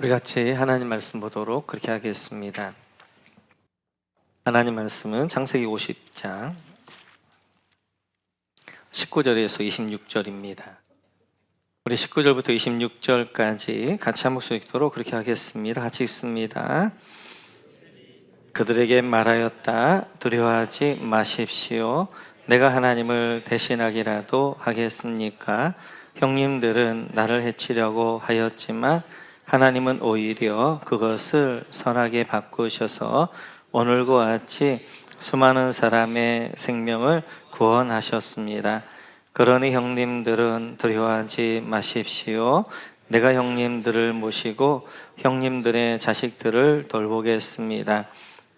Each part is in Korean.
우리 같이 하나님 말씀 보도록 그렇게 하겠습니다. 하나님 말씀은 창세기 50장 19절에서 26절입니다. 우리 19절부터 26절까지 같이 한 목소리 읽도록 그렇게 하겠습니다. 같이 읽습니다. 그들에게 말하였다. 두려워하지 마십시오. 내가 하나님을 대신하기라도 하겠습니까? 형님들은 나를 해치려고 하였지만 하나님은 오히려 그것을 선하게 바꾸셔서 오늘과 같이 수많은 사람의 생명을 구원하셨습니다. 그러니 형님들은 두려워하지 마십시오. 내가 형님들을 모시고 형님들의 자식들을 돌보겠습니다.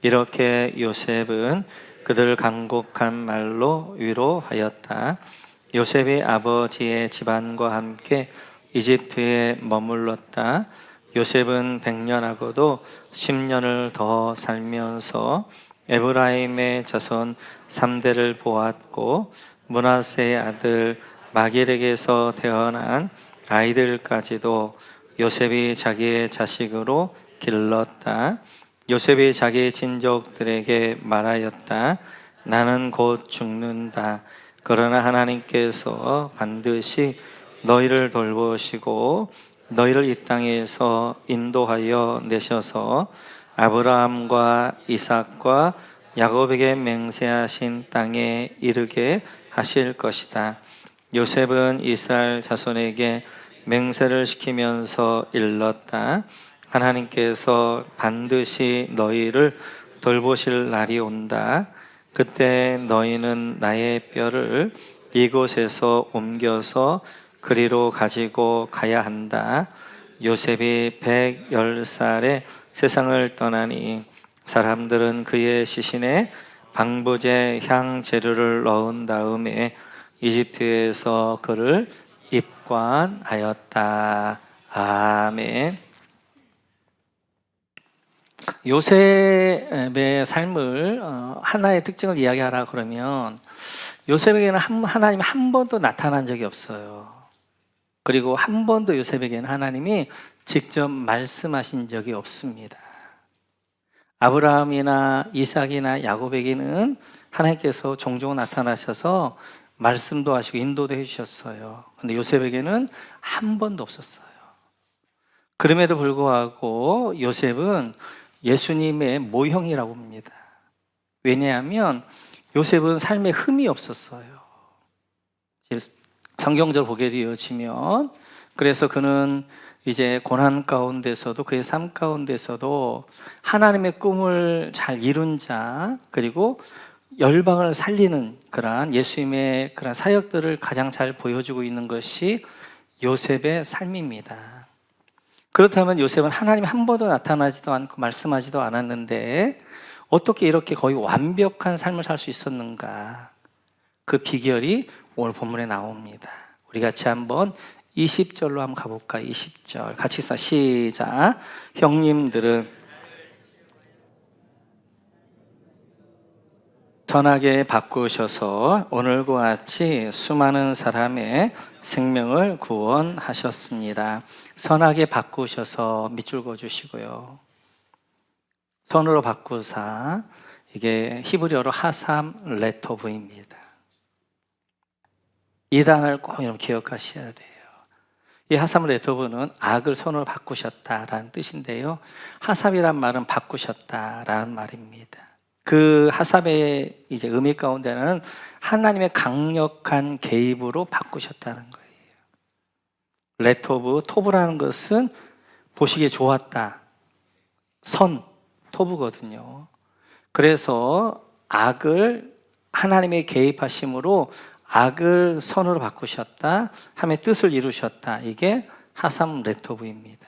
이렇게 요셉은 그들 간곡한 말로 위로하였다. 요셉이 아버지의 집안과 함께 이집트에 머물렀다. 요셉은 100년하고도 10년을 더 살면서 에브라임의 자손 3대를 보았고 므낫세의 아들 마길에게서 태어난 아이들까지도 요셉이 자기의 자식으로 길렀다. 요셉이 자기 친족들에게 말하였다. 나는 곧 죽는다. 그러나 하나님께서 반드시 너희를 돌보시고 너희를 이 땅에서 인도하여 내셔서 아브라함과 이삭과 야곱에게 맹세하신 땅에 이르게 하실 것이다. 요셉은 이스라엘 자손에게 맹세를 시키면서 일렀다. 하나님께서 반드시 너희를 돌보실 날이 온다. 그때 너희는 나의 뼈를 이곳에서 옮겨서 그리로 가지고 가야 한다. 요셉이 110살에 세상을 떠나니 사람들은 그의 시신에 방부제 향 재료를 넣은 다음에 이집트에서 그를 입관하였다. 아멘. 요셉의 삶을 하나의 특징을 이야기하라 그러면 요셉에게는 하나님이 한 번도 나타난 적이 없어요. 그리고 한 번도 요셉에게는 하나님이 직접 말씀하신 적이 없습니다. 아브라함이나 이삭이나 야곱에게는 하나님께서 종종 나타나셔서 말씀도 하시고 인도도 해주셨어요. 근데 요셉에게는 한 번도 없었어요. 그럼에도 불구하고 요셉은 예수님의 모형이라고 합니다. 왜냐하면 요셉은 삶에 흠이 없었어요. 성경적으로 보게 되어지면 그래서 그는 이제 고난 가운데서도 그의 삶 가운데서도 하나님의 꿈을 잘 이룬 자, 그리고 열방을 살리는 그러한 예수님의 그런 사역들을 가장 잘 보여주고 있는 것이 요셉의 삶입니다. 그렇다면 요셉은 하나님 한 번도 나타나지도 않고 말씀하지도 않았는데 어떻게 이렇게 거의 완벽한 삶을 살 수 있었는가? 그 비결이 오늘 본문에 나옵니다. 우리 같이 한번 20절로 한번 가볼까요? 20절 같이 읽자. 시작. 형님들은 선하게 바꾸셔서 오늘과 같이 수많은 사람의 생명을 구원하셨습니다. 선하게 바꾸셔서 밑줄 그어주시고요. 선으로 바꾸사, 이게 히브리어로 하삼 레토브입니다. 이 단어를 꼭 여러분 기억하셔야 돼요. 이 하삼 레토브는 악을 선으로 바꾸셨다라는 뜻인데요. 하삽이란 말은 바꾸셨다라는 말입니다. 그 하삽의 이제 의미 가운데는 하나님의 강력한 개입으로 바꾸셨다는 거예요. 레토브, 토브라는 것은 보시기에 좋았다. 선, 토브거든요. 그래서 악을 하나님의 개입하심으로 악을 선으로 바꾸셨다, 하나님의 뜻을 이루셨다. 이게 하삼 레토브입니다.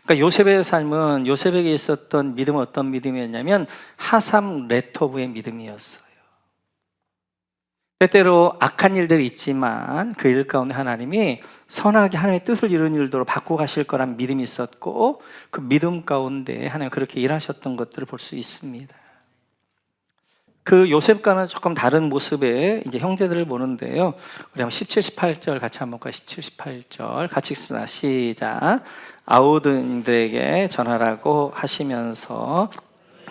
그러니까 요셉의 삶은 요셉에게 있었던 믿음은 어떤 믿음이었냐면 하삼 레토브의 믿음이었어요. 때때로 악한 일들이 있지만 그 일 가운데 하나님이 선하게 하나님의 뜻을 이루는 일도로 바꿔 가실 거란 믿음이 있었고 그 믿음 가운데 하나님 그렇게 일하셨던 것들을 볼 수 있습니다. 그 요셉과는 조금 다른 모습의 이제 형제들을 보는데요. 우리 한번 17, 18절 같이 한번 볼까요? 17, 18절 같이 읽습니다. 시작. 아우들에게 전하라고 하시면서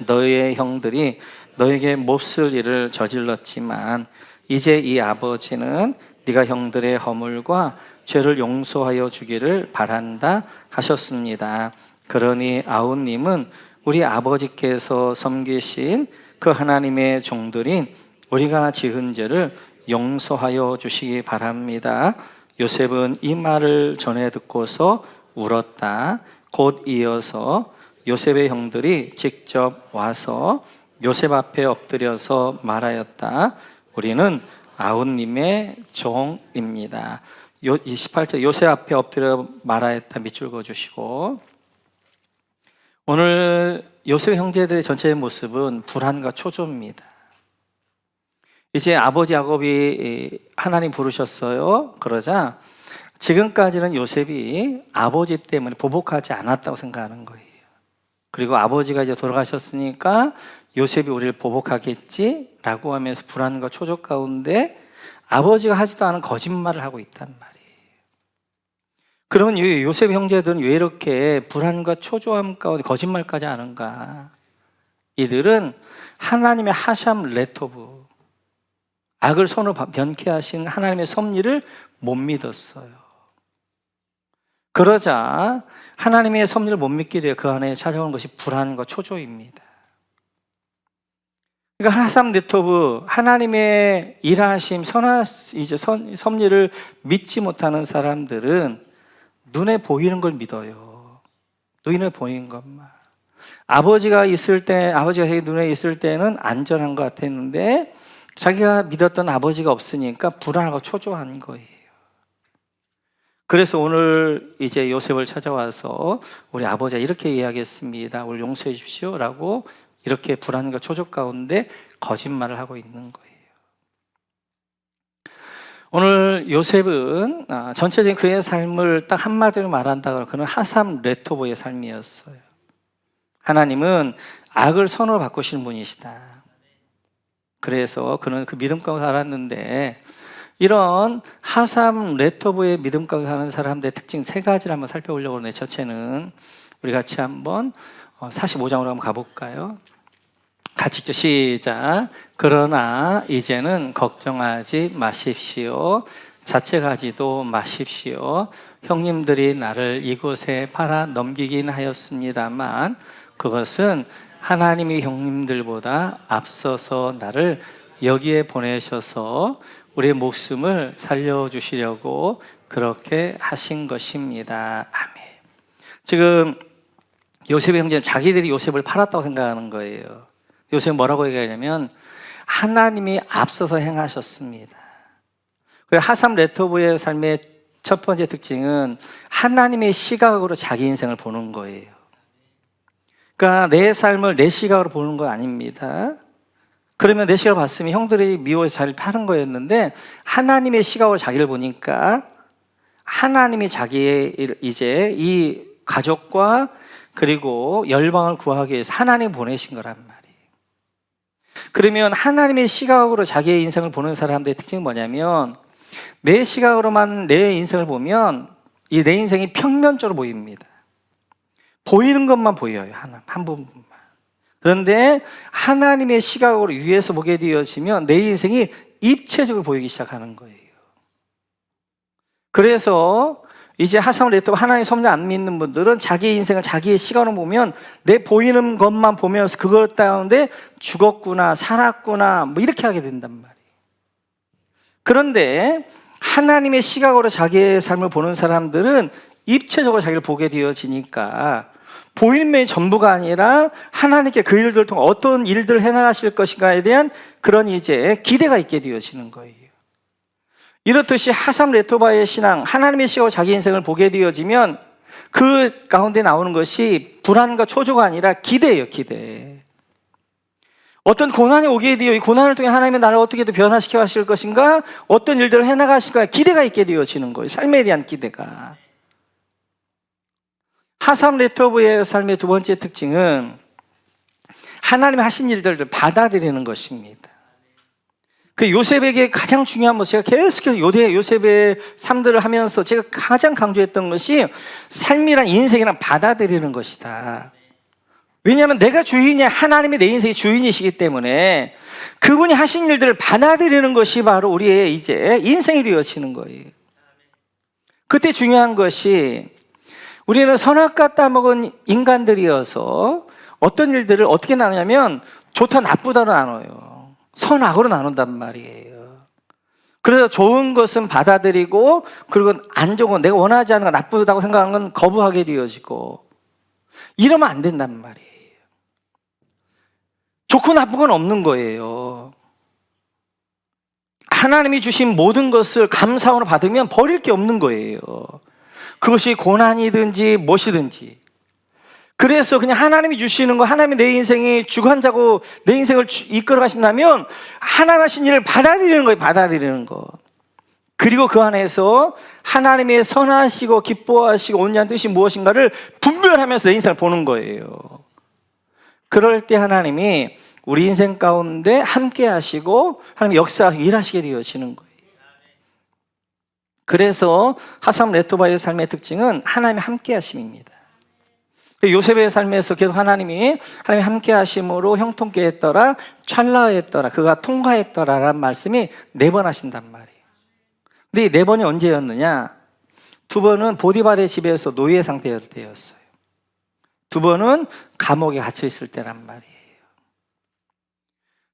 너희의 형들이 너에게 몹쓸 일을 저질렀지만 이제 이 아버지는 네가 형들의 허물과 죄를 용서하여 주기를 바란다 하셨습니다. 그러니 아우님은 우리 아버지께서 섬기신 그 하나님의 종들인 우리가 지은 죄를 용서하여 주시기 바랍니다. 요셉은 이 말을 전해 듣고서 울었다. 곧 이어서 요셉의 형들이 직접 와서 요셉 앞에 엎드려서 말하였다. 우리는 아우님의 종입니다. 18절 요셉 앞에 엎드려 말하였다. 밑줄 그어주시고, 오늘 요셉 형제들의 전체의 모습은 불안과 초조입니다. 이제 아버지 야곱이 하나님 부르셨어요. 그러자 지금까지는 요셉이 아버지 때문에 보복하지 않았다고 생각하는 거예요. 그리고 아버지가 이제 돌아가셨으니까 요셉이 우리를 보복하겠지라고 하면서 불안과 초조 가운데 아버지가 하지도 않은 거짓말을 하고 있단 말이에요. 그러면 요셉 형제들은 왜 이렇게 불안과 초조함 가운데 거짓말까지 하는가? 이들은 하나님의 하샴 레토브, 악을 손으로 변케하신 하나님의 섭리를 못 믿었어요. 그러자 하나님의 섭리를 못 믿게 되어 그 안에 찾아오는 것이 불안과 초조입니다. 그러니까 하샴 레토브, 하나님의 일하심, 섭리를 믿지 못하는 사람들은 눈에 보이는 걸 믿어요. 눈에 보이는 것만. 아버지가 자기 눈에 있을 때는 안전한 것 같았는데 자기가 믿었던 아버지가 없으니까 불안하고 초조한 거예요. 그래서 오늘 이제 요셉을 찾아와서 우리 아버지가 이렇게 이야기했습니다. 우리 용서해 주십시오 라고 이렇게 불안과 초조 가운데 거짓말을 하고 있는 거예요. 오늘 요셉은 전체적인 그의 삶을 딱 한마디로 말한다고 그는 하삼 레토보의 삶이었어요. 하나님은 악을 선으로 바꾸시는 분이시다. 그래서 그는 그 믿음 가운데 살았는데, 이런 하삼 레토보의 믿음 가운데 사는 사람들의 특징 세 가지를 한번 살펴보려고 하는데, 첫째는 우리 같이 한번 45장으로 한번 가볼까요? 같이 읽죠. 시작. 그러나 이제는 걱정하지 마십시오. 자책하지도 마십시오. 형님들이 나를 이곳에 팔아 넘기긴 하였습니다만 그것은 하나님이 형님들보다 앞서서 나를 여기에 보내셔서 우리의 목숨을 살려주시려고 그렇게 하신 것입니다. 아멘. 지금 요셉의 형제는 자기들이 요셉을 팔았다고 생각하는 거예요. 요셉은 뭐라고 얘기하냐면 하나님이 앞서서 행하셨습니다. 하삼 레토브의 삶의 첫 번째 특징은 하나님의 시각으로 자기 인생을 보는 거예요. 그러니까 내 삶을 내 시각으로 보는 건 아닙니다. 그러면 내 시각을 봤으면 형들이 미워해서 자기를 파는 거였는데 하나님의 시각으로 자기를 보니까 하나님이 자기의 이제 이 가족과 그리고 열방을 구하기 위해서 하나님이 보내신 거란 말이에요. 그러면 하나님의 시각으로 자기의 인생을 보는 사람들의 특징이 뭐냐면 내 시각으로만 내 인생을 보면 이 내 인생이 평면적으로 보입니다. 보이는 것만 보여요. 한 부분만. 그런데 하나님의 시각으로 위에서 보게 되어지면 내 인생이 입체적으로 보이기 시작하는 거예요. 그래서 이제 하삼 레토브 하나님 섭리 안 믿는 분들은 자기 인생을 자기의 시각으로 보면 내 보이는 것만 보면서 그걸 따는데 죽었구나 살았구나 뭐 이렇게 하게 된단 말이에요. 그런데 하나님의 시각으로 자기의 삶을 보는 사람들은 입체적으로 자기를 보게 되어지니까 보이는 면이 전부가 아니라 하나님께 그 일들을 통해 어떤 일들을 해나가실 것인가에 대한 그런 이제 기대가 있게 되어지는 거예요. 이렇듯이 하삼 레토바의 신앙, 하나님의 시각으로 자기 인생을 보게 되어지면 그 가운데 나오는 것이 불안과 초조가 아니라 기대예요, 기대. 어떤 고난이 오게 되어 이 고난을 통해 하나님의 나를 어떻게 변화시켜 가실 것인가, 어떤 일들을 해나가실까 기대가 있게 되어지는 거예요. 삶에 대한 기대가. 하삼 레토브의 삶의 두 번째 특징은 하나님이 하신 일들을 받아들이는 것입니다. 그 요셉에게 가장 중요한 것, 제가 계속해서 요셉의 삶들을 하면서 제가 가장 강조했던 것이 삶이란 인생이란 받아들이는 것이다. 왜냐하면 내가 주인이야, 하나님이 내 인생의 주인이시기 때문에 그분이 하신 일들을 받아들이는 것이 바로 우리의 이제 인생이 되어지는 거예요. 그때 중요한 것이 우리는 선악과 따먹은 인간들이어서 어떤 일들을 어떻게 나누냐면 좋다 나쁘다로 나눠요. 선악으로 나눈단 말이에요. 그래서 좋은 것은 받아들이고, 그리고 안 좋은 건, 내가 원하지 않는 건, 나쁘다고 생각하는 건 거부하게 되어지고, 이러면 안 된단 말이에요. 좋고 나쁜 건 없는 거예요. 하나님이 주신 모든 것을 감사함으로 받으면 버릴 게 없는 거예요. 그것이 고난이든지 무엇이든지. 그래서 그냥 하나님이 주시는 거, 하나님이 내 인생의 주관자고 내 인생을 이끌어 가신다면 하나님 하신 일을 받아들이는 거예요. 받아들이는 거. 그리고 그 안에서 하나님의 선하시고 기뻐하시고 온유한 뜻이 무엇인가를 분별하면서 내 인생을 보는 거예요. 그럴 때 하나님이 우리 인생 가운데 함께 하시고 하나님 역사하시고 일하시게 되어지는 거예요. 그래서 하삼 레토바의 삶의 특징은 하나님의 함께 하심입니다. 요셉의 삶에서 계속 하나님이 함께 하심으로 형통케 했더라, 찰나했더라, 그가 통과했더라라는 말씀이 4번 하신단 말이에요. 근데 이 4번이 언제였느냐? 2번은 보디발의 집에서 노예 상태였을 때였어요. 2번은 감옥에 갇혀 있을 때란 말이에요.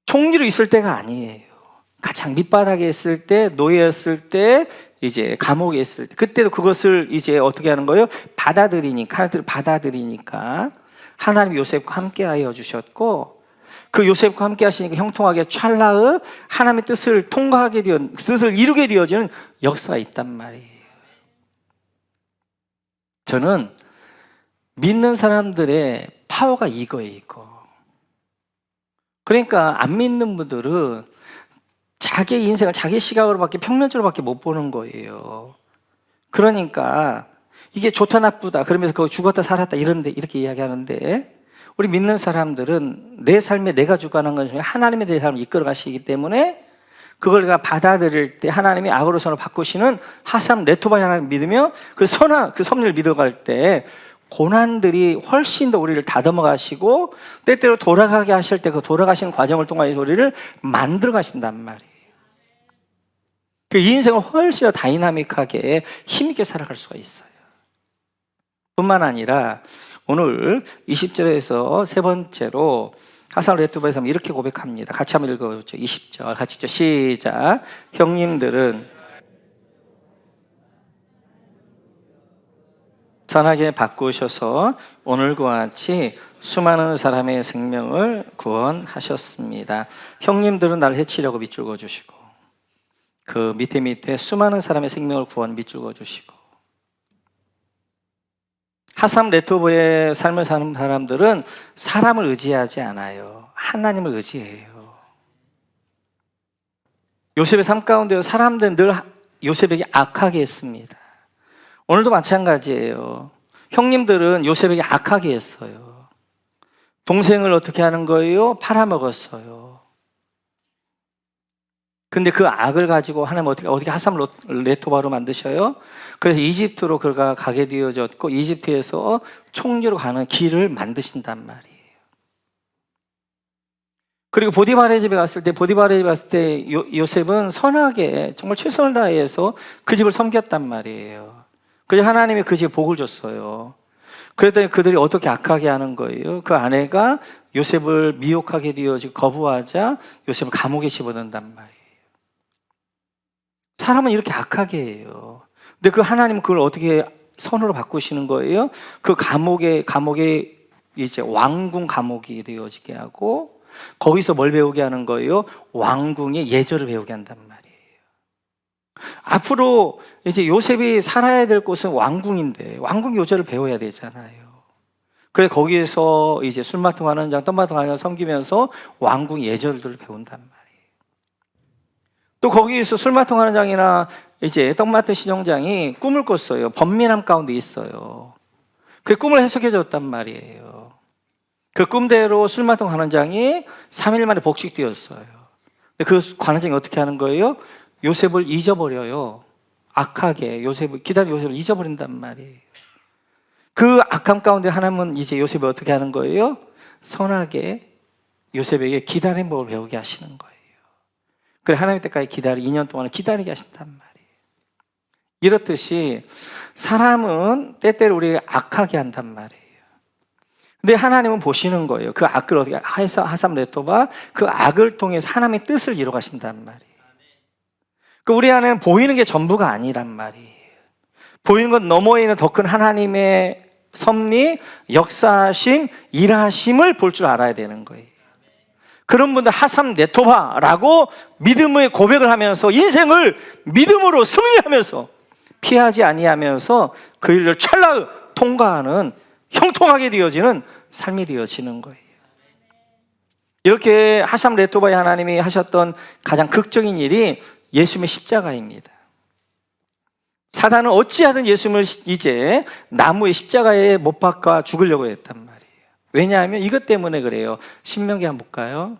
총리로 있을 때가 아니에요. 가장 밑바닥에 있을 때, 노예였을 때, 이제 감옥에 있을 때, 그때도 그것을 이제 어떻게 하는 거예요? 받아들이니까 하나님이 요셉과 함께 하여 주셨고, 그 요셉과 함께 하시니까 형통하게 찰나의 하나님의 뜻을 통과하게 되어, 뜻을 이루게 되어지는 역사가 있단 말이에요. 저는 믿는 사람들의 파워가 이거예요, 이거. 그러니까 안 믿는 분들은 자기 인생을 자기 시각으로밖에, 평면적으로밖에 못 보는 거예요. 그러니까 이게 좋다 나쁘다 그러면서 그거 죽었다 살았다 이렇게 이야기하는데, 우리 믿는 사람들은 내 삶에 내가 주관한 것 중에 하나님이 내 삶을 이끌어 가시기 때문에 그걸 내가 받아들일 때 하나님이 악으로 선을 바꾸시는 하삼 레토바의 하나님 믿으며 그 선한 그 섭리를 믿어갈 때 고난들이 훨씬 더 우리를 다듬어 가시고, 때때로 돌아가게 하실 때 그 돌아가시는 과정을 통해서 우리를 만들어 가신단 말이에요. 그 인생을 훨씬 더 다이나믹하게 힘있게 살아갈 수가 있어요. 뿐만 아니라 오늘 20절에서 세 번째로 하삼 레토바에서 이렇게 고백합니다. 같이 한번 읽어보죠. 20절 같이 읽죠. 시작. 형님들은 선하게 바꾸셔서 오늘과 같이 수많은 사람의 생명을 구원하셨습니다. 형님들은 나를 해치려고 밑줄 그어주시고, 그 밑에 수많은 사람의 생명을 구원 밑줄 그어주시고, 하삼 레토보의 삶을 사는 사람들은 사람을 의지하지 않아요. 하나님을 의지해요. 요셉의 삶 가운데 사람들은 늘 요셉에게 악하게 했습니다. 오늘도 마찬가지예요. 형님들은 요셉에게 악하게 했어요. 동생을 어떻게 하는 거예요? 팔아먹었어요. 근데 그 악을 가지고 하나님 어떻게 하삼 레토바로 만드셔요? 그래서 이집트로 그가 가게 되어졌고, 이집트에서 총리로 가는 길을 만드신단 말이에요. 그리고 보디발의 집에 갔을 때 요셉은 선하게 정말 최선을 다해서 그 집을 섬겼단 말이에요. 그래서 하나님이 그 집에 복을 줬어요. 그랬더니 그들이 어떻게 악하게 하는 거예요? 그 아내가 요셉을 미혹하게 되어지고 거부하자 요셉을 감옥에 집어넣는단 말이에요. 사람은 이렇게 악하게 해요. 근데 그 하나님은 그걸 어떻게 선으로 바꾸시는 거예요? 그 감옥에 이제 왕궁 감옥이 되어지게 하고, 거기서 뭘 배우게 하는 거예요? 왕궁의 예절을 배우게 한단 말이에요. 앞으로 이제 요셉이 살아야 될 곳은 왕궁인데 왕궁 요절을 배워야 되잖아요. 그래 거기에서 이제 술 맡고 하는 장, 떡 맡고 하는 장 섬기면서 왕궁 예절들을 배운단 말이에요. 또 거기에서 술 맡고 하는 장이나 이제 떡 맡은 시종장이 꿈을 꿨어요. 번민함 가운데 있어요. 그 꿈을 해석해 줬단 말이에요. 그 꿈대로 술 마통 관원장이 3일 만에 복직되었어요. 그 관원장이 어떻게 하는 거예요? 요셉을 잊어버려요. 악하게 기다린 요셉을 잊어버린단 말이에요. 그 악함 가운데 하나님은 이제 요셉을 어떻게 하는 거예요? 선하게 요셉에게 기다림의 법을 배우게 하시는 거예요. 그래, 하나님 때까지 2년 동안 기다리게 하신단 말이에요. 이렇듯이 사람은 때때로 우리가 악하게 한단 말이에요. 근데 하나님은 보시는 거예요. 그 악을 어떻게 하삼 레토바, 그 악을 통해서 하나님의 뜻을 이루어 가신단 말이에요. 그 우리 안에는 보이는 게 전부가 아니란 말이에요. 보이는 것 너머에 있는 더 큰 하나님의 섭리, 역사하심, 일하심을 볼 줄 알아야 되는 거예요. 그런 분들 하삼 네토바라고 믿음의 고백을 하면서 인생을 믿음으로 승리하면서 피하지 아니하면서 그 일을 찰나 통과하는 형통하게 되어지는 삶이 되어지는 거예요. 이렇게 하삼 레토바의 하나님이 하셨던 가장 극적인 일이 예수님의 십자가입니다. 사단은 어찌하든 예수님을 이제 나무의 십자가에 못 박아 죽으려고 했단 말이에요. 왜냐하면 이것 때문에 그래요. 신명기 한번 볼까요?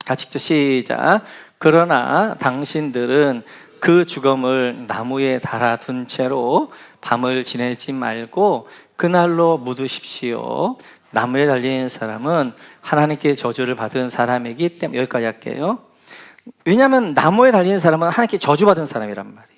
같이 시작. 그러나 당신들은 그 죽음을 나무에 달아둔 채로 밤을 지내지 말고 그날로 묻으십시오. 나무에 달린 사람은 하나님께 저주를 받은 사람이기 때문에. 여기까지 할게요. 왜냐하면 나무에 달린 사람은 하나님께 저주받은 사람이란 말이에요.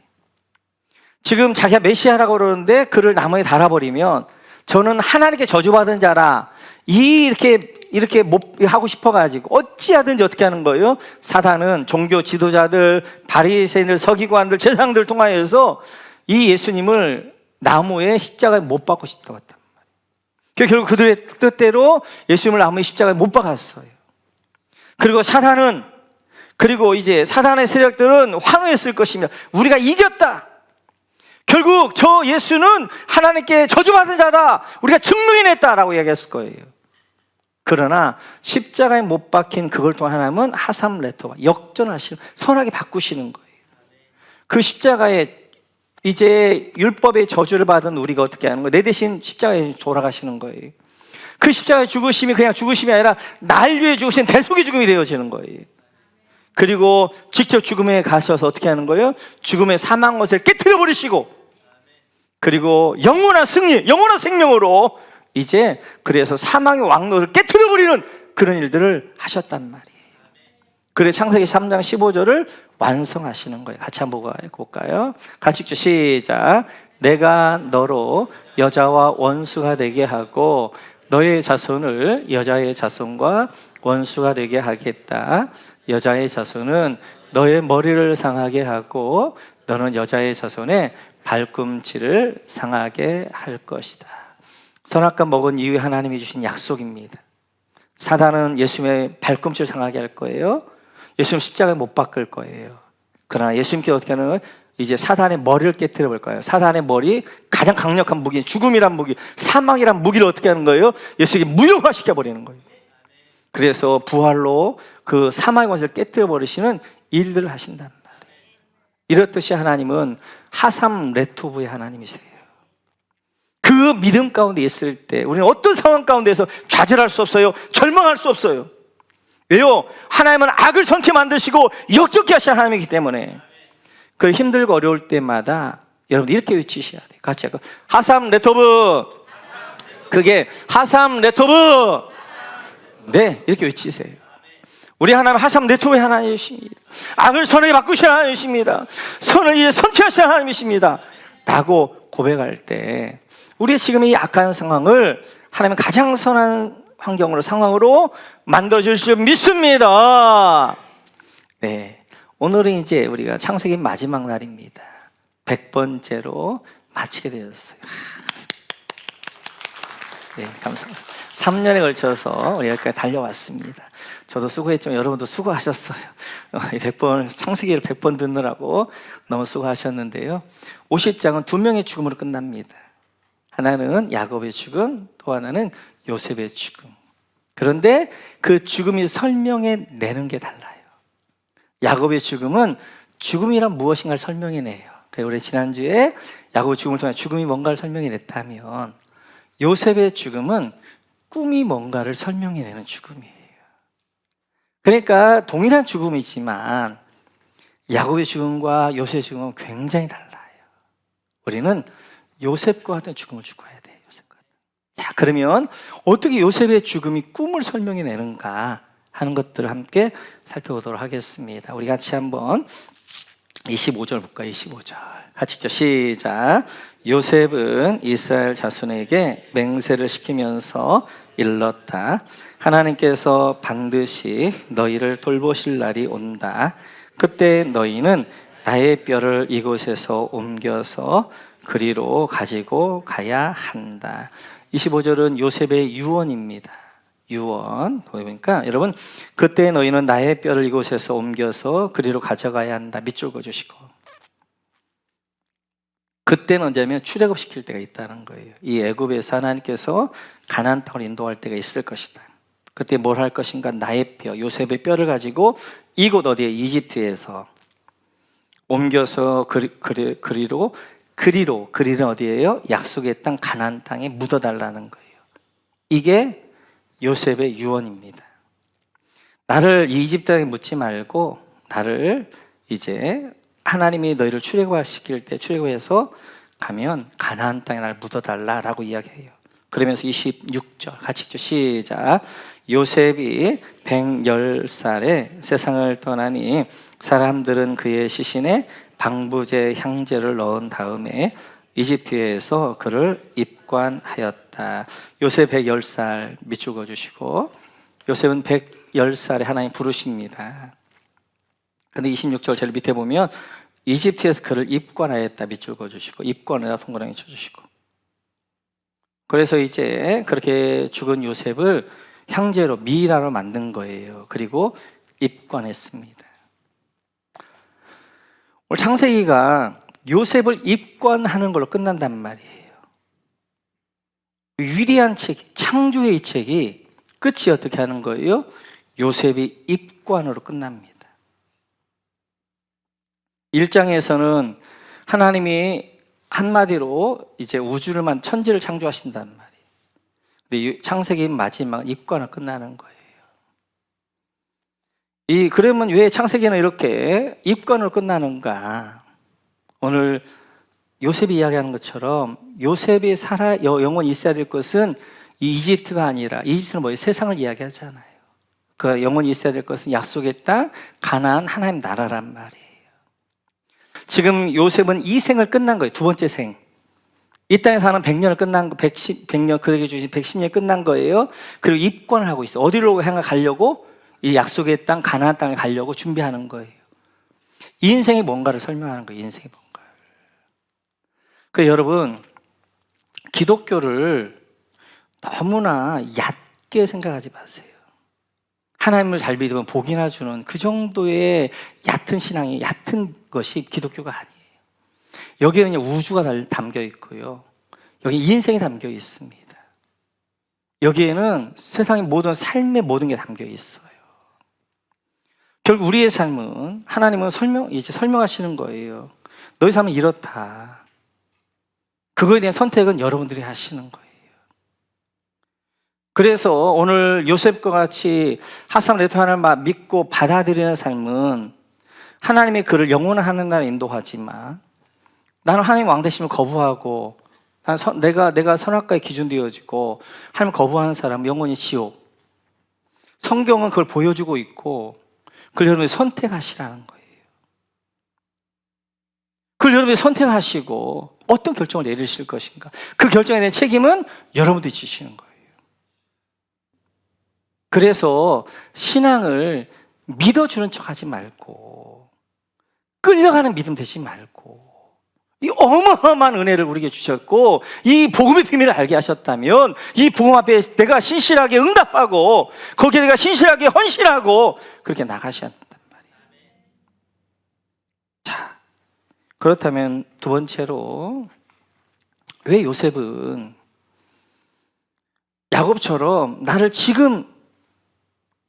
지금 자기가 메시아라고 그러는데 그를 나무에 달아버리면 저는 하나님께 저주받은 자라 이렇게 못 하고 싶어가지고 어찌하든지 어떻게 하는 거예요? 사단은 종교 지도자들, 바리새인들, 서기관들, 제사장들 통하여서 이 예수님을 나무에 십자가에 못 박고 싶다고 했단 말이에요. 결국 그들의 뜻대로 예수님을 나무에 십자가에 못 박았어요. 그리고 그리고 이제 사단의 세력들은 환호했을 것입니다. 우리가 이겼다. 결국 저 예수는 하나님께 저주받은 자다. 우리가 증명해냈다라고 이야기했을 거예요. 그러나 십자가에 못 박힌 그걸 통해 하나님은 하삼 레토바, 역전하시는, 선하게 바꾸시는 거예요. 그 십자가에 이제 율법의 저주를 받은 우리가 어떻게 하는 거예요? 내 대신 십자가에 돌아가시는 거예요. 그 십자가의 죽으심이 그냥 죽으심이 아니라 날 위해 죽으신 대속의 죽음이 되어지는 거예요. 그리고 직접 죽음에 가셔서 어떻게 하는 거예요? 죽음의 사망 것을 깨트려 버리시고, 그리고 영원한 승리, 영원한 생명으로 이제 그래서 사망의 왕노를 깨트려 버리는 그런 일들을 하셨단 말이에요. 그래서 창세기 3장 15절을 완성하시는 거예요. 같이 한번 볼까요? 같이 읽죠. 시작. 내가 너로 여자와 원수가 되게 하고 너의 자손을 여자의 자손과 원수가 되게 하겠다. 여자의 자손은 너의 머리를 상하게 하고 너는 여자의 자손의 발꿈치를 상하게 할 것이다. 선악과 먹은 이후에 하나님이 주신 약속입니다. 사단은 예수님의 발꿈치를 상하게 할 거예요. 예수님 십자가에 못 박을 거예요. 그러나 예수님께 어떻게 하는 거예요? 이제 사단의 머리를 깨트려 볼 거예요. 사단의 머리, 가장 강력한 무기, 죽음이란 무기, 사망이란 무기를 어떻게 하는 거예요? 예수님께 무력화시켜 버리는 거예요. 그래서 부활로 그 사망의 권세를 깨뜨려 버리시는 일들을 하신단 말이에요. 이렇듯이 하나님은 하삼 레토브의 하나님이세요. 그 믿음 가운데 있을 때 우리는 어떤 상황 가운데서 좌절할 수 없어요. 절망할 수 없어요. 왜요? 하나님은 악을 선케 만드시고 역적케 하시는 하나님이기 때문에. 그 힘들고 어려울 때마다 여러분 이렇게 외치셔야 돼요. 같이 할까요? 하삼 레토브. 그게 하삼 레토브. 네, 이렇게 외치세요. 우리 하나님 하삼 레토브의 하나님이십니다. 악을 선하게 바꾸시는 하나님이십니다. 선을 이제 선케 하시는 하나님이십니다. 라고 고백할 때 우리의 지금 이 악한 상황을 하나님은 가장 선한 상황으로 만들어 주실 줄 믿습니다. 네, 오늘은 이제 우리가 창세기 마지막 날입니다. 100번째로 마치게 되었어요. 네, 감사합니다. 3년에 걸쳐서 우리 여기까지 달려왔습니다. 저도 수고했지만 여러분도 수고하셨어요. 100번, 창세기를 100번 듣느라고 너무 수고하셨는데요. 50장은 두 명의 죽음으로 끝납니다. 하나는 야곱의 죽음, 또 하나는 요셉의 죽음. 그런데 그 죽음이 설명해내는 게 달라요. 야곱의 죽음은 죽음이란 무엇인가를 설명해내요. 그래서 우리 지난주에 야곱의 죽음을 통해 죽음이 뭔가를 설명해냈다면, 요셉의 죽음은 꿈이 뭔가를 설명해내는 죽음이에요. 그러니까 동일한 죽음이지만 야곱의 죽음과 요셉의 죽음은 굉장히 달라요. 우리는 요셉과 같은 죽음을 죽어야 돼요. 요셉과 같은. 자, 그러면 어떻게 요셉의 죽음이 꿈을 설명해내는가 하는 것들을 함께 살펴보도록 하겠습니다. 우리 같이 한번 25절 볼까요? 25절 같이 읽죠. 시작. 요셉은 이스라엘 자손에게 맹세를 시키면서 일렀다. 하나님께서 반드시 너희를 돌보실 날이 온다. 그때 너희는 나의 뼈를 이곳에서 옮겨서 그리로 가지고 가야 한다. 25절은 요셉의 유언입니다. 유언. 보니까 여러분, 그때 너희는 나의 뼈를 이곳에서 옮겨서 그리로 가져가야 한다. 밑줄 그어주시고. 그때는 언제냐면 출애굽시킬 때가 있다는 거예요. 이 애굽에서 하나님께서 가나안 땅을 인도할 때가 있을 것이다. 그때 뭘 할 것인가? 나의 뼈, 요셉의 뼈를 가지고 이곳 어디에? 이집트에서 옮겨서 그리로 그리는 어디예요? 약속의 땅 가나안 땅에 묻어달라는 거예요. 이게 요셉의 유언입니다. 나를 이집트 땅에 묻지 말고 나를 이제 하나님이 너희를 출애굽시킬 때 출애굽해서 가면 가나안 땅에 날 묻어달라라고 이야기해요. 그러면서 26절 같이 읽죠. 시작. 요셉이 110살에 세상을 떠나니 사람들은 그의 시신에 방부제 향제를 넣은 다음에 이집트에서 그를 입관하였다. 요셉 110살 밑줄 그어주시고, 요셉은 110살에 하나님 부르십니다. 근데 26절 제일 밑에 보면 이집트에서 그를 입관하였다 밑줄 그어주시고, 입관에다 동그라미 쳐주시고, 그래서 이제 그렇게 죽은 요셉을 향제로 미이라로 만든 거예요. 그리고 입관했습니다. 오늘 창세기가 요셉을 입관하는 걸로 끝난단 말이에요. 위대한 책, 창조의 책이 끝이 어떻게 하는 거예요? 요셉이 입관으로 끝납니다. 1장에서는 하나님이 한마디로 이제 우주를 천지를 창조하신단 말이에요. 근데 창세기 마지막 입관으로 끝나는 거예요. 그러면 왜 창세기는 이렇게 입관으로 끝나는가? 오늘 요셉이 이야기하는 것처럼 요셉이 영원히 있어야 될 것은 이 이집트가 아니라, 이집트는 뭐예요? 세상을 이야기하잖아요. 그 영원히 있어야 될 것은 약속의 땅 가나안 하나님 나라란 말이에요. 지금 요셉은 이 생을 끝난 거예요. 두 번째 생. 이 땅에 사는 100년을 끝난 거, 100년, 그에게 주신 110년이 끝난 거예요. 그리고 입관을 하고 있어요. 어디로 가려고? 이 약속의 땅, 가나안 땅에 가려고 준비하는 거예요. 이 인생이 뭔가를 설명하는 거예요. 인생이 뭔가를. 그래서 여러분, 기독교를 너무나 얕게 생각하지 마세요. 하나님을 잘 믿으면 복이나 주는 그 정도의 얕은 신앙이, 얕은 것이 기독교가 아니에요. 여기에는 우주가 담겨 있고요. 여기 인생이 담겨 있습니다. 여기에는 세상의 모든 삶의 모든 게 담겨 있어요. 결국 우리의 삶은 하나님은 설명하시는 거예요. 너희 삶은 이렇다. 그거에 대한 선택은 여러분들이 하시는 거예요. 그래서 오늘 요셉과 같이 하사네토 하나님을 믿고 받아들이는 삶은 하나님의 그를 영원한 날 인도하지만, 나는 하나님 왕되심을 거부하고 내가 선악과에 기준되어지고 하나님 거부하는 사람은 영원히 지옥. 성경은 그걸 보여주고 있고 그걸 여러분이 선택하시라는 거예요. 그걸 여러분이 선택하시고 어떤 결정을 내리실 것인가, 그 결정에 대한 책임은 여러분들이 지시는 거예요. 그래서 신앙을 믿어주는 척 하지 말고, 끌려가는 믿음 되지 말고, 이 어마어마한 은혜를 우리에게 주셨고 이 복음의 비밀을 알게 하셨다면 이 복음 앞에 내가 신실하게 응답하고 거기에 내가 신실하게 헌신하고 그렇게 나가셔야 한단 말이에요. 자, 그렇다면 두 번째로, 왜 요셉은 야곱처럼 나를 지금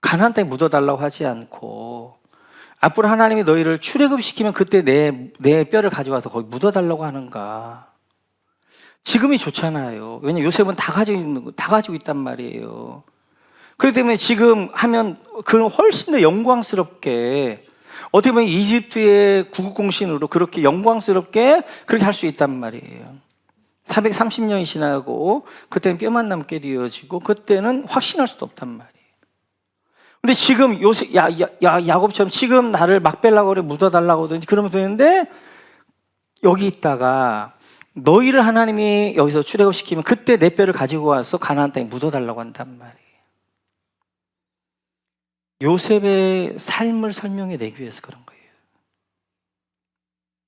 가나안 땅에 묻어달라고 하지 않고 앞으로 하나님이 너희를 출애굽시키면 그때 내 뼈를 가져와서 거기 묻어달라고 하는가? 지금이 좋잖아요. 왜냐면 요셉은 다 가지고 있는 거, 다 가지고 있단 말이에요. 그렇기 때문에 지금 하면 그는 훨씬 더 영광스럽게, 어떻게 보면 이집트의 구국공신으로 그렇게 영광스럽게 그렇게 할 수 있단 말이에요. 430년이 지나고 그때는 뼈만 남게 되어지고 그때는 확신할 수도 없단 말이에요. 근데 지금 요새 야곱처럼 지금 나를 막벨라고 그래 묻어달라고 하든지 그러면 되는데, 여기 있다가 너희를 하나님이 여기서 출애굽시키면 그때 내 뼈를 가지고 와서 가나안 땅에 묻어달라고 한단 말이에요. 요셉의 삶을 설명해 내기 위해서 그런 거예요.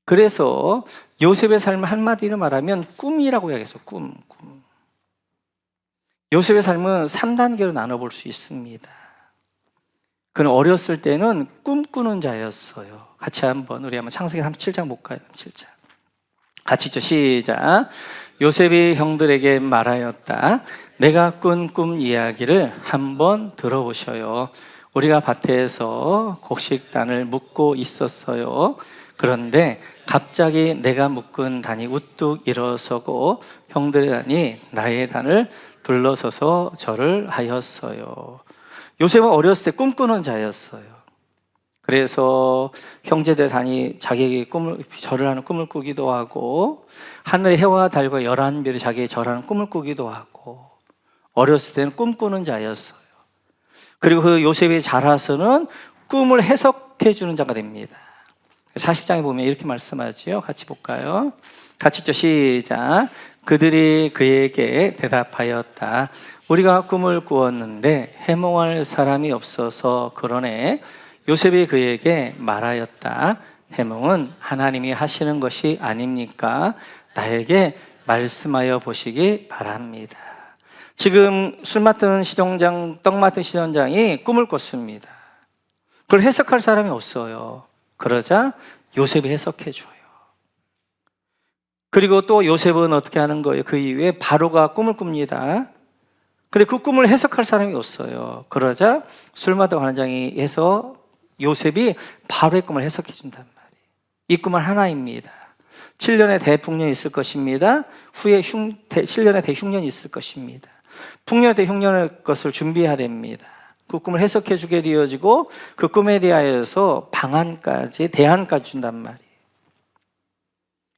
그래서 요셉의 삶을 한마디로 말하면 꿈이라고 이야기했어요. 꿈. 요셉의 삶은 3단계로 나눠볼 수 있습니다. 그는 어렸을 때는 꿈꾸는 자였어요. 같이 우리 한번 창세기 37장 볼까요? 37장. 같이 있죠. 시작. 요셉이 형들에게 말하였다. 내가 꾼 꿈 이야기를 한번 들어보셔요. 우리가 밭에서 곡식단을 묶고 있었어요. 그런데 갑자기 내가 묶은 단이 우뚝 일어서고 형들의 단이 나의 단을 둘러서서 절을 하였어요. 요셉은 어렸을 때 꿈꾸는 자였어요. 그래서 형제들 단이 자기에게 절을 하는 꿈을 꾸기도 하고, 하늘의 해와 달과 11별이 자기의 절하는 꿈을 꾸기도 하고, 어렸을 때는 꿈꾸는 자였어요. 그리고 그 요셉이 자라서는 꿈을 해석해 주는 자가 됩니다. 40장에 보면 이렇게 말씀하지요. 같이 볼까요? 같이 있죠. 시작. 그들이 그에게 대답하였다. 우리가 꿈을 꾸었는데 해몽할 사람이 없어서 그러네. 요셉이 그에게 말하였다. 해몽은 하나님이 하시는 것이 아닙니까? 나에게 말씀하여 보시기 바랍니다. 지금 술 맡은 시종장, 떡 맡은 시종장이 꿈을 꿨습니다. 그걸 해석할 사람이 없어요. 그러자 요셉이 해석해 줘요. 그리고 또 요셉은 어떻게 하는 거예요? 그 이후에 바로가 꿈을 꿉니다. 근데 그 꿈을 해석할 사람이 없어요. 그러자 술마다 관장이 해서 요셉이 바로의 꿈을 해석해 준단 말이에요. 이 꿈은 하나입니다. 7년의 대풍년이 있을 것입니다. 후에 7년의 대흉년이 있을 것입니다. 풍년의 대흉년의 것을 준비해야 됩니다. 그 꿈을 해석해 주게 되어지고 그 꿈에 대하여서 대안까지 준단 말이에요.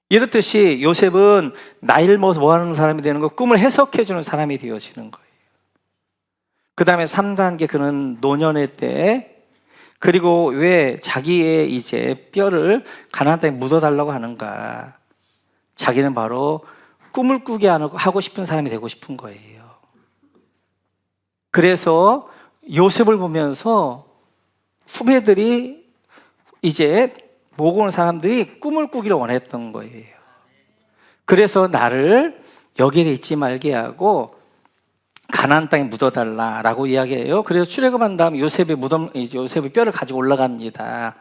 이렇듯이 요셉은 나이를 먹어서 뭐 하는 사람이 되는 거, 꿈을 해석해 주는 사람이 되어지는 거예요. 그 다음에 3단계, 그는 노년의 때, 그리고 왜 자기의 이제 뼈를 가나안 땅에 묻어달라고 하는가? 자기는 바로 꿈을 꾸게 하고 싶은 사람이 되고 싶은 거예요. 그래서 요셉을 보면서 후배들이 이제 보고 온 사람들이 꿈을 꾸기를 원했던 거예요. 그래서 나를 여기에 있지 말게 하고 가나안 땅에 묻어달라라고 이야기해요. 그래서 출애굽한 다음 요셉의 뼈를 가지고 올라갑니다.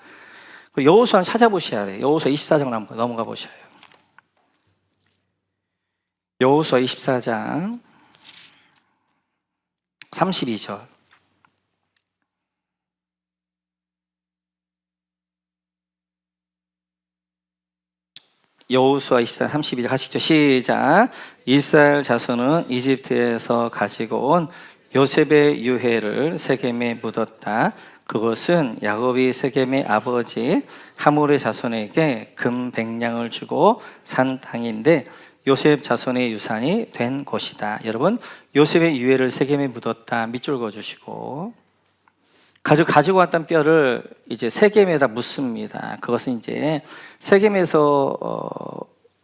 여호수아는 찾아보셔야 돼요. 여호수아 24장 한번 넘어가 보셔요. 여호수아 24장 32절. 여호수아 24장 32절 하시죠. 시작. 이스라엘 자손은 이집트에서 가지고 온 요셉의 유해를 세겜에 묻었다. 그것은 야곱이 세겜의 아버지 하몰의 자손에게 금 100냥을 주고 산 땅인데 요셉 자손의 유산이 된 곳이다. 여러분, 요셉의 유해를 세겜에 묻었다. 밑줄 그어주시고, 가지고 왔던 뼈를 이제 세겜에다 묻습니다. 그것은 이제 세겜에서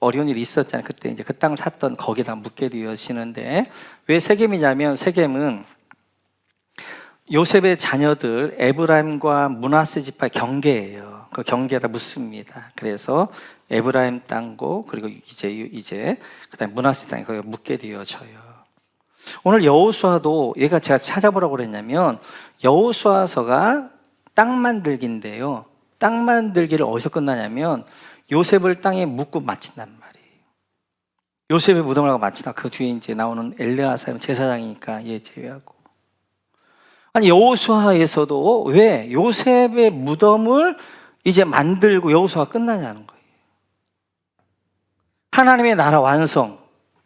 어려운 일이 있었잖아요. 그때 이제 그 땅을 샀던 거기다 묻게 되어지는데, 왜 세겜이냐면 세겜은 요셉의 자녀들 에브라임과 므낫세 지파의 경계예요. 그 경계에다 묻습니다. 그래서 에브라임 땅고, 그리고 이제 그다음에 므낫세 땅에 거기 묻게 되어져요. 오늘 여호수아도 얘가 제가 찾아보라고 그랬냐면 여호수아서가 땅 만들기인데요. 땅 만들기를 어디서 끝나냐면 요셉을 땅에 묻고 마친단 말이에요. 요셉의 무덤을 하고 마치다 그 뒤에 이제 나오는 엘레아사는 제사장이니까 얘 제외하고. 아니 여호수아에서도 왜 요셉의 무덤을 이제 만들고 여호수아가 끝나냐는 거예요. 하나님의 나라 완성,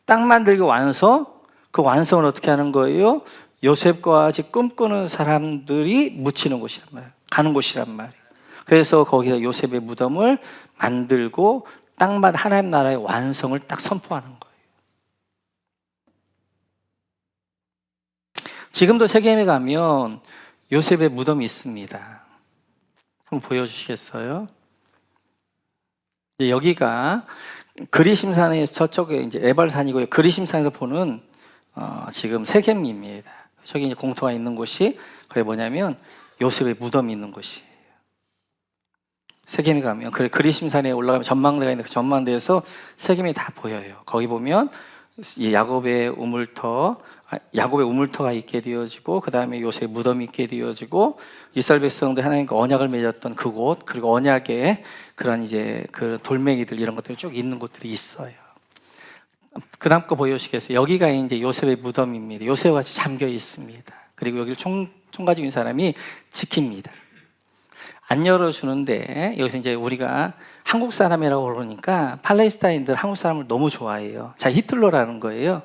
땅 만들기 완성, 그 완성을 어떻게 하는 거예요? 요셉과 같이 꿈꾸는 사람들이 묻히는 곳이란 말이에요. 가는 곳이란 말이에요. 그래서 거기서 요셉의 무덤을 만들고 땅마다 하나님 나라의 완성을 딱 선포하는 거예요. 지금도 세겜에 가면 요셉의 무덤이 있습니다. 한번 보여주시겠어요? 여기가 그리심산의 저쪽에 이제 에발산이고요. 그리심산에서 보는 지금 세겜입니다. 저기 이제 공터가 있는 곳이 그게 뭐냐면 요셉의 무덤이 있는 곳이에요. 세겜에 가면 그리심산에 올라가면 전망대가 있는데 그 전망대에서 세겜이 다 보여요. 거기 보면 야곱의 우물터가 있게 되어지고 그 다음에 요셉 무덤이 있게 되어지고 이스라엘 백성들 하나님과 언약을 맺었던 그곳, 그리고 언약의 그런 이제 그 돌멩이들 이런 것들이 쭉 있는 곳들이 있어요. 그 다음 거 보여주시겠어요? 여기가 이제 요셉의 무덤입니다. 요셉과 같이 잠겨 있습니다. 그리고 여기를 총 가지고 있는 사람이 지킵니다. 안 열어주는데 여기서 이제 우리가 한국 사람이라고 그러니까 팔레스타인들 한국 사람을 너무 좋아해요. 자, 히틀러라는 거예요.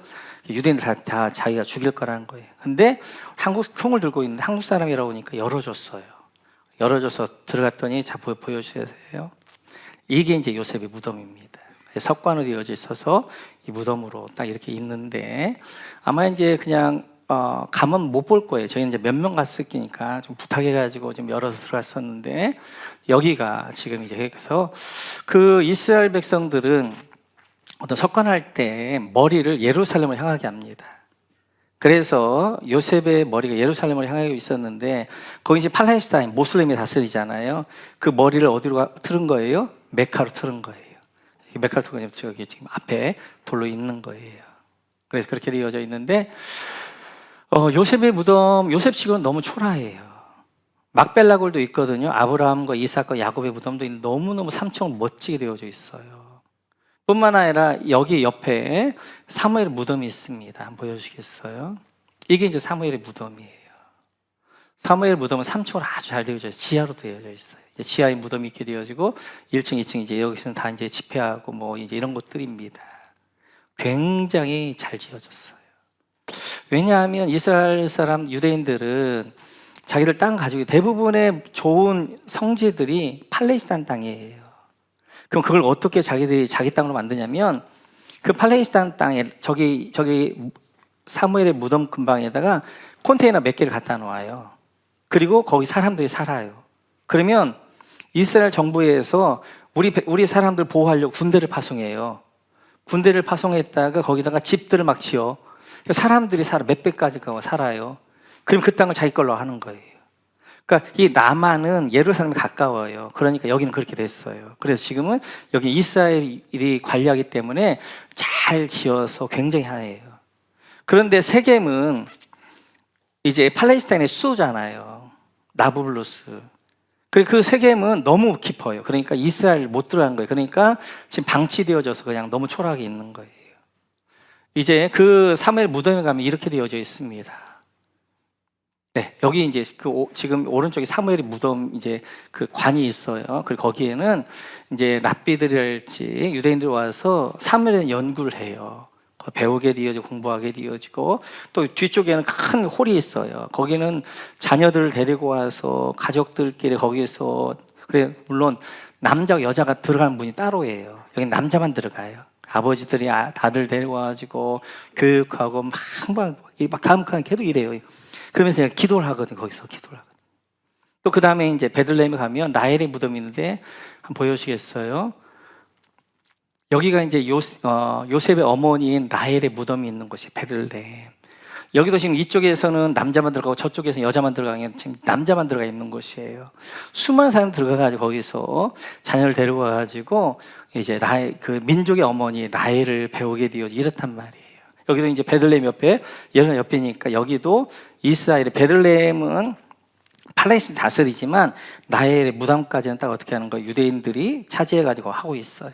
유대인들 다 자기가 죽일 거라는 거예요. 근데 한국 총을 들고 있는 한국 사람이라고 하니까 열어줬어요. 열어줘서 들어갔더니 자, 보여주세요. 이게 이제 요셉의 무덤입니다. 석관으로 되어져 있어서 이 무덤으로 딱 이렇게 있는데 아마 이제 그냥 가면 못 볼 거예요. 저희는 이제 몇 명 갔으니까 좀 부탁해가지고 좀 열어서 들어갔었는데 여기가 지금 이제 그래서 그 이스라엘 백성들은 어떤 석관할 때 머리를 예루살렘을 향하게 합니다. 그래서 요셉의 머리가 예루살렘을 향하고 있었는데 거기 이제 팔레스타인 모슬림이 다스리잖아요. 그 머리를 어디로 틀은 거예요? 메카로 틀은 거예요. 메카로 틀은 저기 지금 앞에 돌로 있는 거예요. 그래서 그렇게 되어져 있는데 요셉의 무덤, 요셉치고는 너무 초라해요. 막벨라굴도 있거든요. 아브라함과 이삭과 야곱의 무덤도 너무너무 삼층 멋지게 되어져 있어요. 뿐만 아니라 여기 옆에 사무엘 무덤이 있습니다. 한번 보여주시겠어요? 이게 이제 사무엘의 무덤이에요. 사무엘 무덤은 3층으로 아주 잘 되어져 있어요. 지하로 되어져 있어요. 지하에 무덤이 있게 되어지고 1층, 2층 이제 여기서는 다 이제 집회하고 뭐 이제 이런 것들입니다. 굉장히 잘 지어졌어요. 왜냐하면 이스라엘 사람 유대인들은 자기들 땅 가지고 대부분의 좋은 성지들이 팔레스타인 땅이에요. 그럼 그걸 어떻게 자기들이 자기 땅으로 만드냐면 그 팔레스타인 땅에 저기 사무엘의 무덤 근방에다가 컨테이너 몇 개를 갖다 놓아요. 그리고 거기 사람들이 살아요. 그러면 이스라엘 정부에서 우리 사람들 보호하려고 군대를 파송해요. 군대를 파송했다가 거기다가 집들을 막 지어. 사람들이 몇백 가지가 살아요. 그럼 그 땅을 자기 걸로 하는 거예요. 그러니까 이 남한은 예루살렘에 가까워요. 그러니까 여기는 그렇게 됐어요. 그래서 지금은 여기 이스라엘이 관리하기 때문에 잘 지어서 굉장히 하얘요. 그런데 세겜은 이제 팔레스타인의 수도잖아요. 나부블루스. 그리고 그 세겜은 너무 깊어요. 그러니까 이스라엘 못 들어간 거예요. 그러니까 지금 방치되어져서 그냥 너무 초라하게 있는 거예요. 이제 그 사무엘 무덤에 가면 이렇게 되어져 있습니다. 네, 여기 이제 지금 오른쪽에 사무엘의 무덤 이제 그 관이 있어요. 그리고 거기에는 이제 랍비들이랄지 유대인들이 와서 사무엘에 연구를 해요. 배우게 되어지고 공부하게 되어지고 또 뒤쪽에는 큰 홀이 있어요. 거기는 자녀들을 데리고 와서 가족들끼리 거기서 그래 물론 남자와 여자가 들어가는 문이 따로예요. 여기 남자만 들어가요. 아버지들이 아들 데리고 와가지고 교육하고 막 가끔가끔 계속 이래요. 그러면서 제가 기도를 하거든요. 거기서 기도를 하거든요. 또 그 다음에 이제 베들레헴에 가면 라헬의 무덤이 있는데 한번 보여주시겠어요? 여기가 이제 요셉의 어머니인 라헬의 무덤이 있는 곳이 베들레헴. 여기도 지금 이쪽에서는 남자만 들어가고 저쪽에서는 여자만 들어가는 게 지금 남자만 들어가 있는 곳이에요. 수많은 사람 들어가가지고 거기서 자녀를 데려와가지고 이제 그 민족의 어머니 라헬을 배우게 되어 이렇단 말이에요. 여기도 이제 베들레헴 옆에 예루살렘 옆이니까 여기도 이스라엘의 베들레헴은 팔레스타인 다스리지만 라헬의 무덤까지는 딱 어떻게 하는 거예요? 유대인들이 차지해가지고 하고 있어요.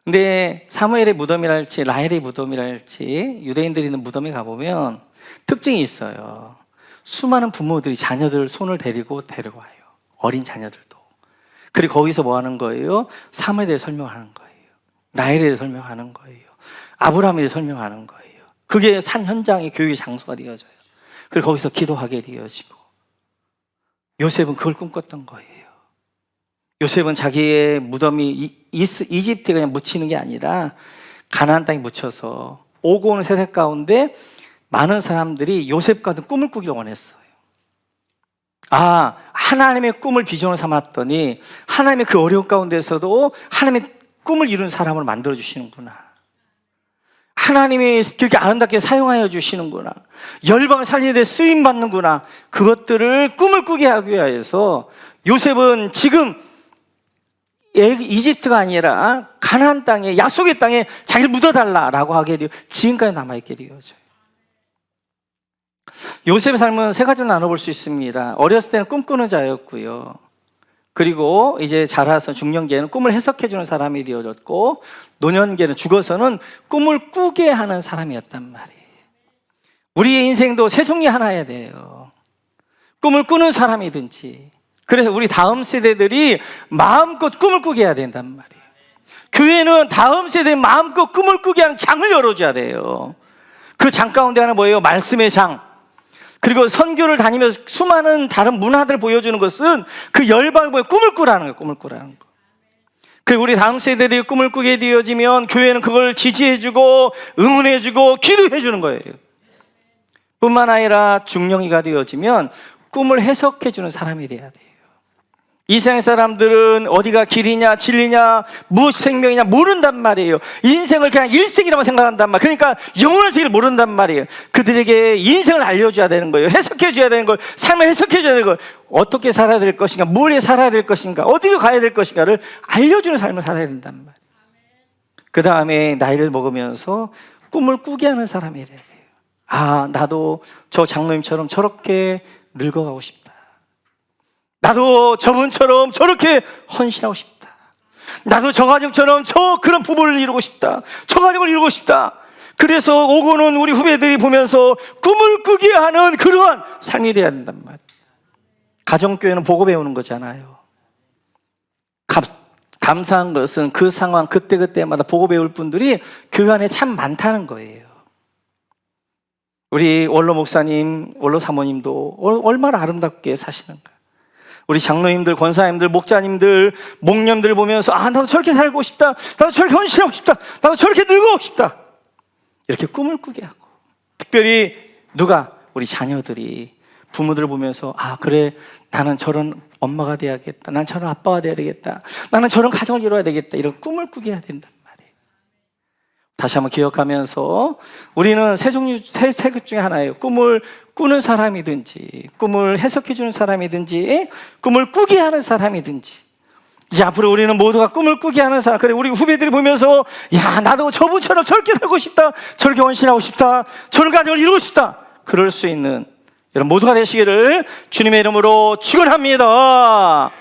근데 사무엘의 무덤이랄지 라헬의 무덤이랄지 유대인들이 있는 무덤에 가보면 특징이 있어요. 수많은 부모들이 자녀들 손을 데리고 데려와요. 어린 자녀들도. 그리고 거기서 뭐 하는 거예요? 사무엘에 대해 설명하는 거예요. 라헬에 대해 설명하는 거예요. 아브라함에 대해 설명하는 거예요. 그게 산 현장의 교육의 장소가 되어져요. 그리고 거기서 기도하게 되어지고, 요셉은 그걸 꿈꿨던 거예요. 요셉은 자기의 무덤이 이집트에 그냥 묻히는 게 아니라 가나안 땅에 묻혀서 오고 오는 세대 가운데 많은 사람들이 요셉 같은 꿈을 꾸기를 원했어요. 아, 하나님의 꿈을 비전으로 삼았더니 하나님의 그 어려운 가운데서도 하나님의 꿈을 이룬 사람을 만들어 주시는구나. 하나님이 그렇게 아름답게 사용하여 주시는구나. 열방을 살리는 데 쓰임 받는구나. 그것들을 꿈을 꾸게 하기 위해서 요셉은 지금 이집트가 아니라 가나안 땅에, 약속의 땅에 자기를 묻어달라라고 하게 되어 지금까지 남아있게 되어져요. 요셉의 삶은 세 가지로 나눠볼 수 있습니다. 어렸을 때는 꿈꾸는 자였고요. 그리고 이제 자라서 중년기에는 꿈을 해석해주는 사람이 되어졌고, 노년기에는 죽어서는 꿈을 꾸게 하는 사람이었단 말이에요. 우리의 인생도 세 종류 하나여야 돼요. 꿈을 꾸는 사람이든지, 그래서 우리 다음 세대들이 마음껏 꿈을 꾸게 해야 된단 말이에요. 교회는 다음 세대에 마음껏 꿈을 꾸게 하는 장을 열어줘야 돼요. 그 장 가운데 하나 뭐예요? 말씀의 장. 그리고 선교를 다니면서 수많은 다른 문화들을 보여주는 것은 그 열방을 보여 꿈을 꾸라는 거예요. 꿈을 꾸라는 거. 그리고 우리 다음 세대들이 꿈을 꾸게 되어지면 교회는 그걸 지지해주고 응원해주고 기도해주는 거예요. 뿐만 아니라 중령이가 되어지면 꿈을 해석해주는 사람이 돼야 돼요. 이 세상 사람들은 어디가 길이냐 진리냐 무엇이 생명이냐 모른단 말이에요. 인생을 그냥 일생이라고 생각한단 말이에요. 그러니까 영원한 세계를 모른단 말이에요. 그들에게 인생을 알려줘야 되는 거예요. 해석해줘야 되는 거예요. 삶을 해석해줘야 되는 거예요. 어떻게 살아야 될 것인가, 뭘 살아야 될 것인가, 어디로 가야 될 것인가를 알려주는 삶을 살아야 된단 말이에요. 그 다음에 나이를 먹으면서 꿈을 꾸게 하는 사람이 돼야 돼요. 아, 나도 저 장로님처럼 저렇게 늙어가고 싶다. 나도 저분처럼 저렇게 헌신하고 싶다. 나도 저 가정처럼 그런 부부를 이루고 싶다. 저 가정을 이루고 싶다. 그래서 오고는 우리 후배들이 보면서 꿈을 꾸게 하는 그러한 삶이 돼야 된단 말이에요. 가정교회는 보고 배우는 거잖아요. 감사한 것은 그 상황 그때그때마다 보고 배울 분들이 교회 안에 참 많다는 거예요. 우리 원로 목사님, 원로 사모님도 얼마나 아름답게 사시는가. 우리 장로님들, 권사님들, 목자님들, 목념들 보면서 아, 나도 저렇게 살고 싶다. 나도 저렇게 헌신하고 싶다. 나도 저렇게 늙고 싶다. 이렇게 꿈을 꾸게 하고, 특별히 누가? 우리 자녀들이 부모들을 보면서 아, 그래, 나는 저런 엄마가 돼야겠다. 난 저런 아빠가 돼야 되겠다. 나는 저런 가정을 이루어야 되겠다. 이런 꿈을 꾸게 해야 된단 말이에요. 다시 한번 기억하면서 우리는 세 것 중에 하나예요. 꿈을 꾸는 사람이든지, 꿈을 해석해주는 사람이든지, 꿈을 꾸게 하는 사람이든지. 이제 앞으로 우리는 모두가 꿈을 꾸게 하는 사람. 그래, 우리 후배들이 보면서 야, 나도 저분처럼 저렇게 살고 싶다. 저렇게 헌신하고 싶다. 저런 가정을 이루고 싶다. 그럴 수 있는 여러분 모두가 되시기를 주님의 이름으로 축원합니다.